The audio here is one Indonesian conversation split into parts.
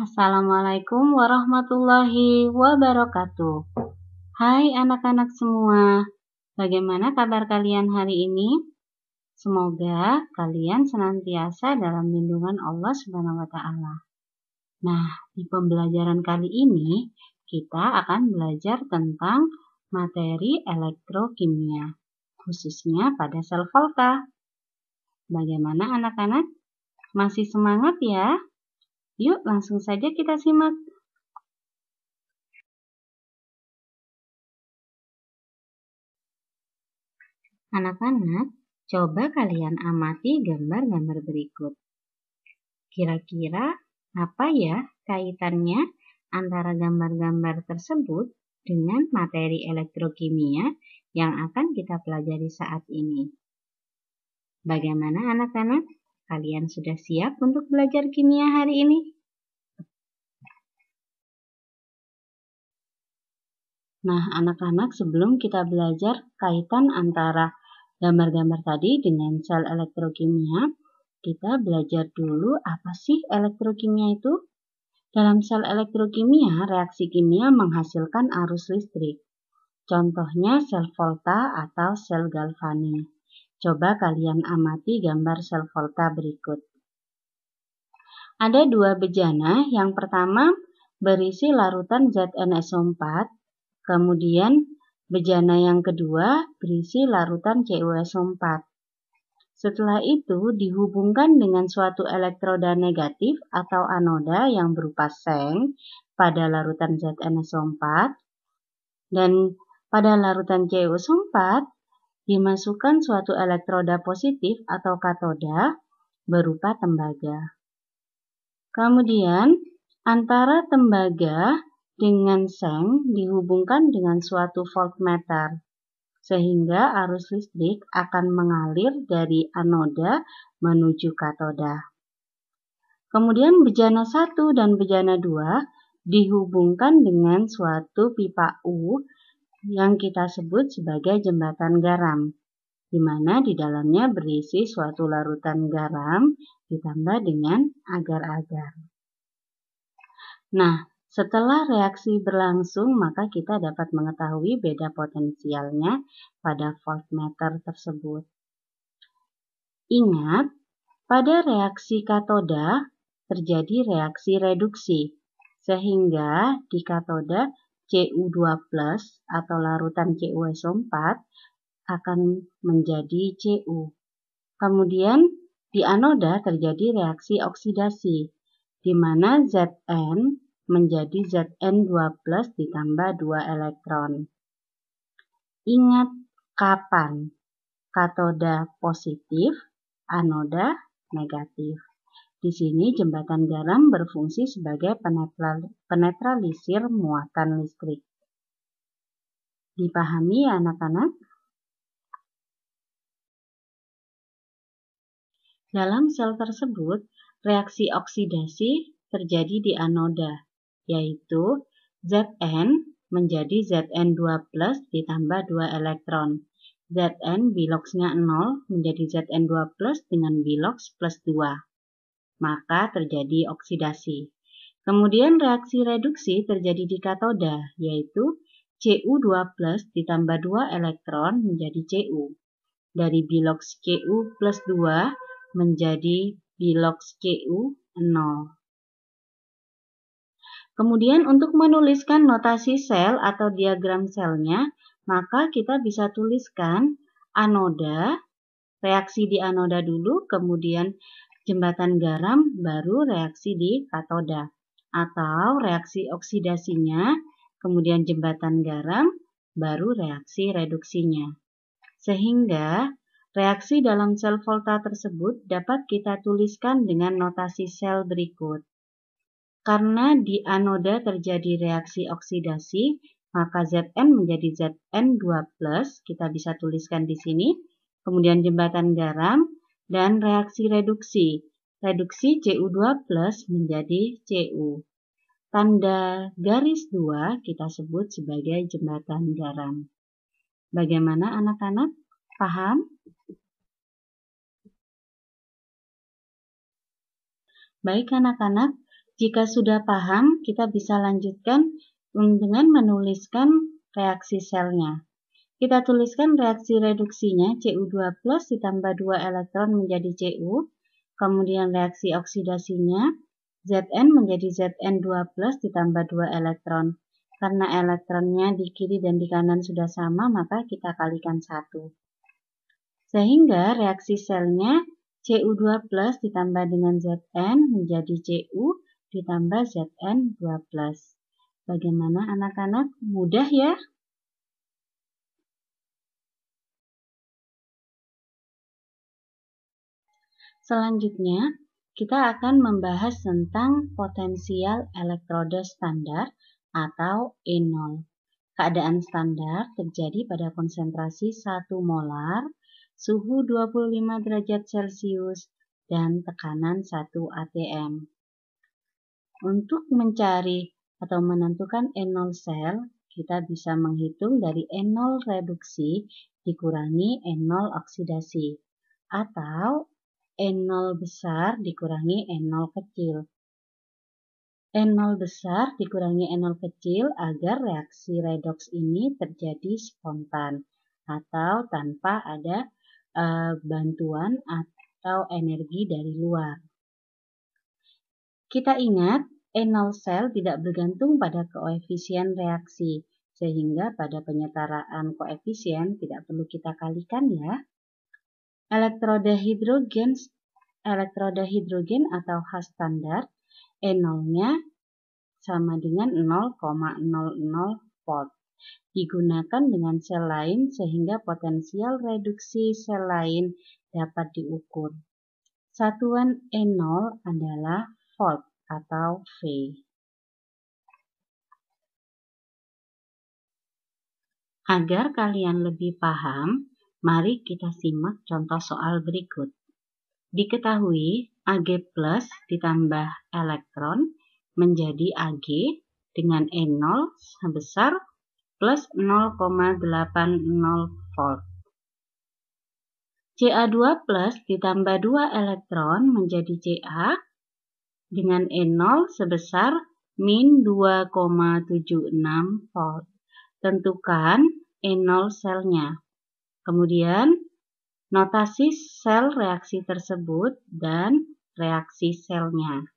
Assalamualaikum warahmatullahi wabarakatuh. Hai anak-anak semua, bagaimana kabar kalian hari ini? Semoga kalian senantiasa dalam lindungan Allah Subhanahu wa Ta'ala. Nah, di pembelajaran kali ini kita akan belajar tentang materi elektrokimia, khususnya pada sel volta. Bagaimana anak-anak? Masih semangat ya? Yuk langsung saja kita simak. Anak-anak, coba kalian amati gambar-gambar berikut. Kira-kira apa ya kaitannya antara gambar-gambar tersebut dengan materi elektrokimia yang akan kita pelajari saat ini? Bagaimana anak-anak? Kalian sudah siap untuk belajar kimia hari ini? Nah, anak-anak, sebelum kita belajar kaitan antara gambar-gambar tadi dengan sel elektrokimia, kita belajar dulu apa sih elektrokimia itu? Dalam sel elektrokimia, reaksi kimia menghasilkan arus listrik. Contohnya sel volta atau sel galvanik. Coba kalian amati gambar sel volta berikut. Ada dua bejana, yang pertama berisi larutan ZnSO4, kemudian bejana yang kedua berisi larutan CuSO4. Setelah itu dihubungkan dengan suatu elektroda negatif atau anoda yang berupa seng pada larutan ZnSO4, dan pada larutan CuSO4 dimasukkan suatu elektroda positif atau katoda berupa tembaga. Kemudian antara tembaga dengan seng dihubungkan dengan suatu voltmeter, sehingga arus listrik akan mengalir dari anoda menuju katoda. Kemudian bejana 1 dan bejana 2 dihubungkan dengan suatu pipa U yang kita sebut sebagai jembatan garam, di mana di dalamnya berisi suatu larutan garam ditambah dengan agar-agar. Nah, setelah reaksi berlangsung, maka kita dapat mengetahui beda potensialnya pada voltmeter tersebut. Ingat, pada reaksi katoda terjadi reaksi reduksi, sehingga di katoda Cu2+ atau larutan CuSO4 akan menjadi Cu. Kemudian di anoda terjadi reaksi oksidasi, di mana Zn menjadi Zn2+ ditambah 2 elektron. Ingat kapan? Katoda positif, anoda negatif. Di sini jembatan garam berfungsi sebagai penetralisir muatan listrik. Dipahami ya anak-anak? Dalam sel tersebut, reaksi oksidasi terjadi di anoda, yaitu Zn menjadi Zn2+ ditambah 2 elektron. Zn biloxnya 0 menjadi Zn2+ dengan bilox plus 2. Maka terjadi oksidasi. Kemudian reaksi reduksi terjadi di katoda, yaitu Cu2+ ditambah 2 elektron menjadi Cu. Dari bilox Cu plus 2 menjadi bilox Cu 0. Kemudian untuk menuliskan notasi sel atau diagram selnya, maka kita bisa tuliskan anoda, reaksi di anoda dulu, kemudian jembatan garam, baru reaksi di katoda. Atau reaksi oksidasinya, kemudian jembatan garam, baru reaksi reduksinya. Sehingga reaksi dalam sel volta tersebut dapat kita tuliskan dengan notasi sel berikut. Karena di anoda terjadi reaksi oksidasi, maka Zn menjadi Zn2+, kita bisa tuliskan di sini. Kemudian jembatan garam dan reaksi reduksi. Reduksi Cu2+ menjadi Cu. Tanda garis 2 kita sebut sebagai jembatan garam. Bagaimana anak-anak? Paham? Baik anak-anak, Jika sudah paham, kita bisa lanjutkan dengan menuliskan reaksi selnya. Kita tuliskan reaksi reduksinya Cu2+ ditambah 2 elektron menjadi Cu, kemudian reaksi oksidasinya Zn menjadi Zn2+ ditambah 2 elektron. Karena elektronnya di kiri dan di kanan sudah sama, maka kita kalikan 1. Sehingga reaksi selnya Cu2+ ditambah dengan Zn menjadi Cu ditambah Zn2+. Bagaimana anak-anak? Mudah ya? Selanjutnya, kita akan membahas tentang potensial elektroda standar atau E0. Keadaan standar terjadi pada konsentrasi 1 molar, suhu 25 derajat Celcius, dan tekanan 1 atm. Untuk mencari atau menentukan E0 sel, kita bisa menghitung dari E0 reduksi dikurangi E0 oksidasi, atau E0 besar dikurangi E0 kecil. E0 besar dikurangi E0 kecil agar reaksi redoks ini terjadi spontan atau tanpa ada bantuan atau energi dari luar. Kita ingat, E0 sel tidak bergantung pada koefisien reaksi, sehingga pada penyetaraan koefisien tidak perlu kita kalikan ya. Elektroda hidrogen atau H standar, E0-nya sama dengan 0,00 volt. Digunakan dengan sel lain sehingga potensial reduksi sel lain dapat diukur. Satuan E0 adalah volt atau V. Agar kalian lebih paham, mari kita simak contoh soal berikut. Diketahui Ag+ ditambah elektron menjadi Ag dengan E0 sebesar plus 0,80 volt. Ca2+ ditambah 2 elektron menjadi Ca dengan E0 sebesar min 2,76 volt. Tentukan E0 selnya. Kemudian, notasi sel reaksi tersebut dan reaksi selnya.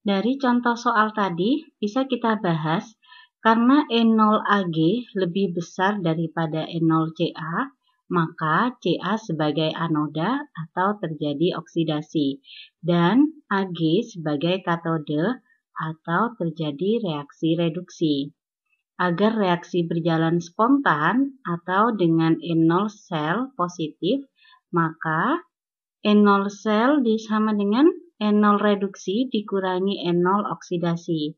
Dari contoh soal tadi, bisa kita bahas karena E0 Ag lebih besar daripada E0 Ca, maka Ca sebagai anoda atau terjadi oksidasi, dan Ag sebagai katode atau terjadi reaksi reduksi. Agar reaksi berjalan spontan atau dengan E0 sel positif, maka E0 sel sama dengan E0 reduksi dikurangi E0 oksidasi,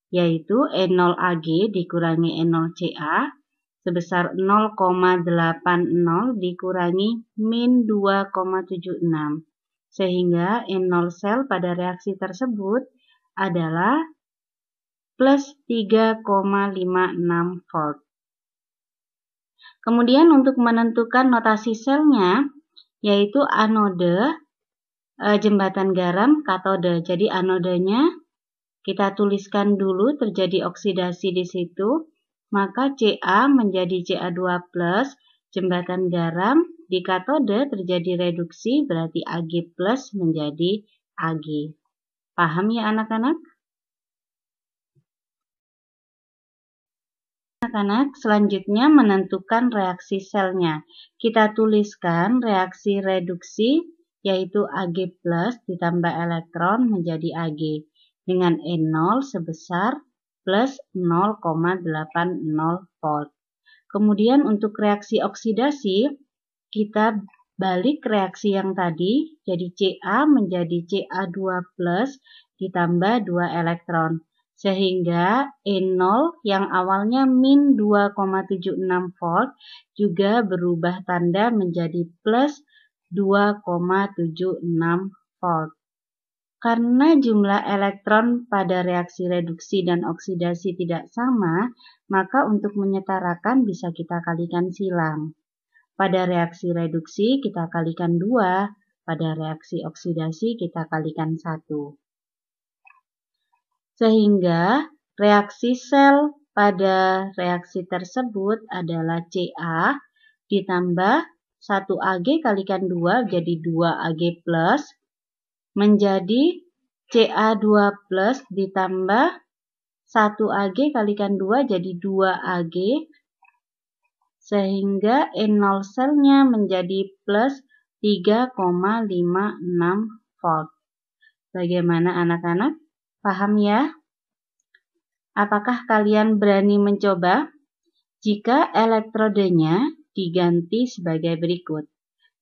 yaitu E0 Ag dikurangi E0 Ca sebesar 0,80 dikurangi min 2,76, sehingga E0 sel pada reaksi tersebut adalah plus 3,56 volt. Kemudian untuk menentukan notasi selnya, yaitu anode jembatan garam katode. Jadi anodenya kita tuliskan dulu terjadi oksidasi di situ, maka Ca menjadi Ca2+, jembatan garam di katode terjadi reduksi, berarti Ag+ menjadi Ag. Paham ya anak-anak? Anak-anak, selanjutnya menentukan reaksi selnya. Kita tuliskan reaksi reduksi, yaitu Ag+ ditambah elektron menjadi Ag dengan E0 sebesar plus 0,80 volt. Kemudian untuk reaksi oksidasi, kita balik reaksi yang tadi, jadi Ca menjadi Ca2+ ditambah 2 elektron. Sehingga E0 yang awalnya min 2,76 volt juga berubah tanda menjadi plus 2,76 volt. Karena jumlah elektron pada reaksi reduksi dan oksidasi tidak sama, maka untuk menyetarakan bisa kita kalikan silang. Pada reaksi reduksi kita kalikan 2, pada reaksi oksidasi kita kalikan 1. Sehingga reaksi sel pada reaksi tersebut adalah Ca ditambah 1Ag kalikan 2 jadi 2Ag plus menjadi Ca2 plus ditambah 1Ag kalikan 2 jadi 2Ag sehingga N0 selnya menjadi plus 3,56 volt. Bagaimana anak-anak? Paham ya? Apakah kalian berani mencoba? Jika elektrodenya diganti sebagai berikut.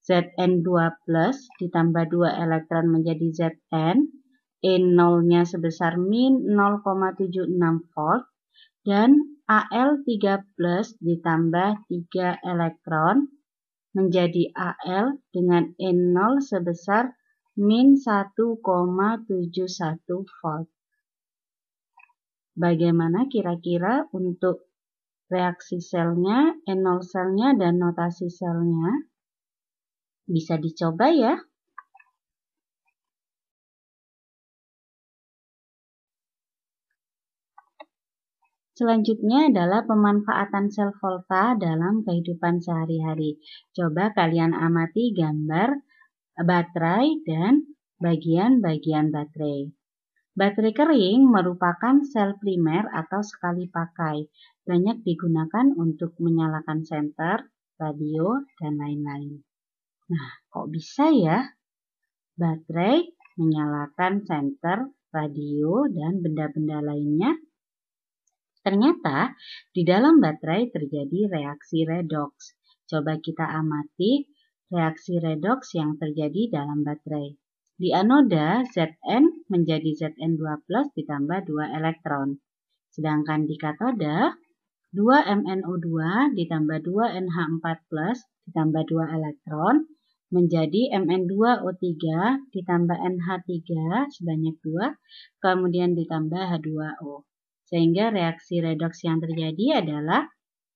Zn2 plus ditambah 2 elektron menjadi Zn, E0-nya sebesar min 0,76 volt, dan Al3 plus ditambah 3 elektron menjadi Al dengan E0 sebesar min 1,71 volt. Bagaimana kira-kira untuk reaksi selnya, E0 selnya, dan notasi selnya? Bisa dicoba ya. Selanjutnya adalah pemanfaatan sel volta dalam kehidupan sehari-hari. Coba kalian amati gambar baterai dan bagian-bagian baterai. Baterai kering merupakan sel primer atau sekali pakai. Banyak digunakan untuk menyalakan senter, radio, dan lain-lain. Nah, kok bisa ya? Baterai menyalakan senter, radio, dan benda-benda lainnya. Ternyata di dalam baterai terjadi reaksi redoks. Coba kita amati reaksi redoks yang terjadi dalam baterai. Di anoda Zn menjadi Zn2 plus ditambah 2 elektron. Sedangkan di katoda 2MnO2 ditambah 2NH4 plus ditambah 2 elektron menjadi Mn2O3 ditambah NH3 sebanyak 2, kemudian ditambah H2O. Sehingga reaksi redoks yang terjadi adalah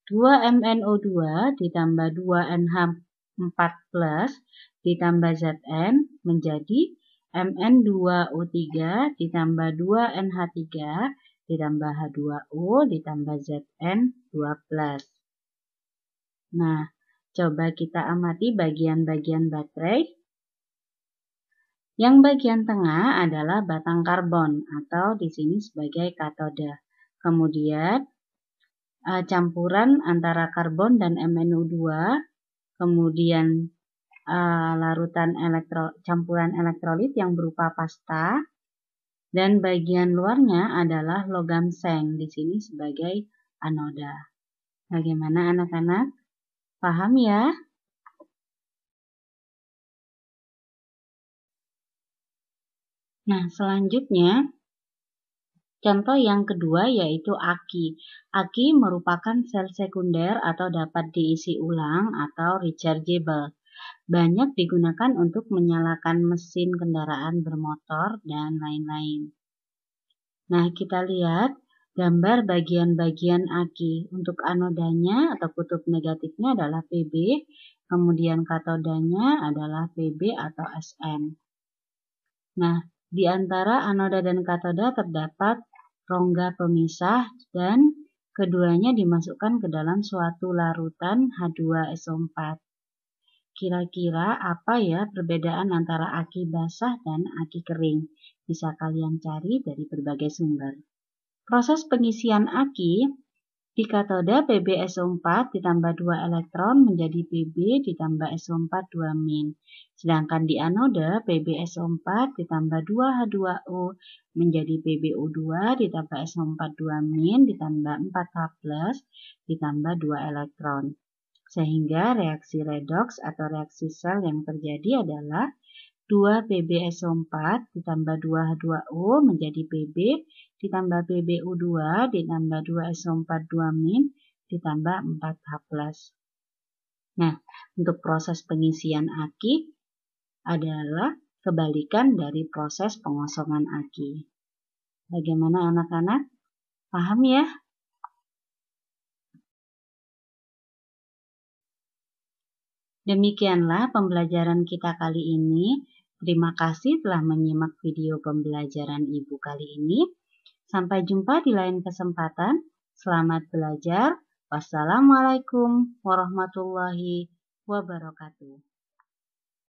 2MnO2 ditambah 2NH4 plus ditambah Zn menjadi Mn2O3 ditambah 2NH3 ditambah H2O ditambah Zn2 plus. Nah, coba kita amati bagian-bagian baterai. Yang bagian tengah adalah batang karbon atau di sini sebagai katoda. Kemudian campuran antara karbon dan MnO2, kemudian campuran elektrolit yang berupa pasta, dan bagian luarnya adalah logam seng di sini sebagai anoda. Bagaimana anak-anak? Paham ya? Nah, selanjutnya contoh yang kedua yaitu aki. Aki merupakan sel sekunder atau dapat diisi ulang atau rechargeable. Banyak digunakan untuk menyalakan mesin kendaraan bermotor dan lain-lain. Nah, kita lihat gambar bagian-bagian aki. Untuk anodanya atau kutub negatifnya adalah Pb, kemudian katodanya adalah Pb atau Sn. Nah, di antara anoda dan katoda terdapat rongga pemisah dan keduanya dimasukkan ke dalam suatu larutan H2SO4. Kira-kira apa ya perbedaan antara aki basah dan aki kering? Bisa kalian cari dari berbagai sumber. Proses pengisian aki di katoda PbSO4 ditambah 2 elektron menjadi Pb ditambah SO4 2-. Sedangkan di anoda PbSO4 ditambah 2 H2O menjadi PbO2 ditambah SO4 2- ditambah 4H+ ditambah 2 elektron. Sehingga reaksi redoks atau reaksi sel yang terjadi adalah 2 PbSO4 ditambah 2 H2O menjadi Pb ditambah PbO2 ditambah 2 SO4 2- ditambah 4H+. Nah, untuk proses pengisian aki adalah kebalikan dari proses pengosongan aki. Bagaimana anak-anak? Paham ya? Demikianlah pembelajaran kita kali ini. Terima kasih telah menyimak video pembelajaran Ibu kali ini. Sampai jumpa di lain kesempatan. Selamat belajar. Wassalamualaikum warahmatullahi wabarakatuh.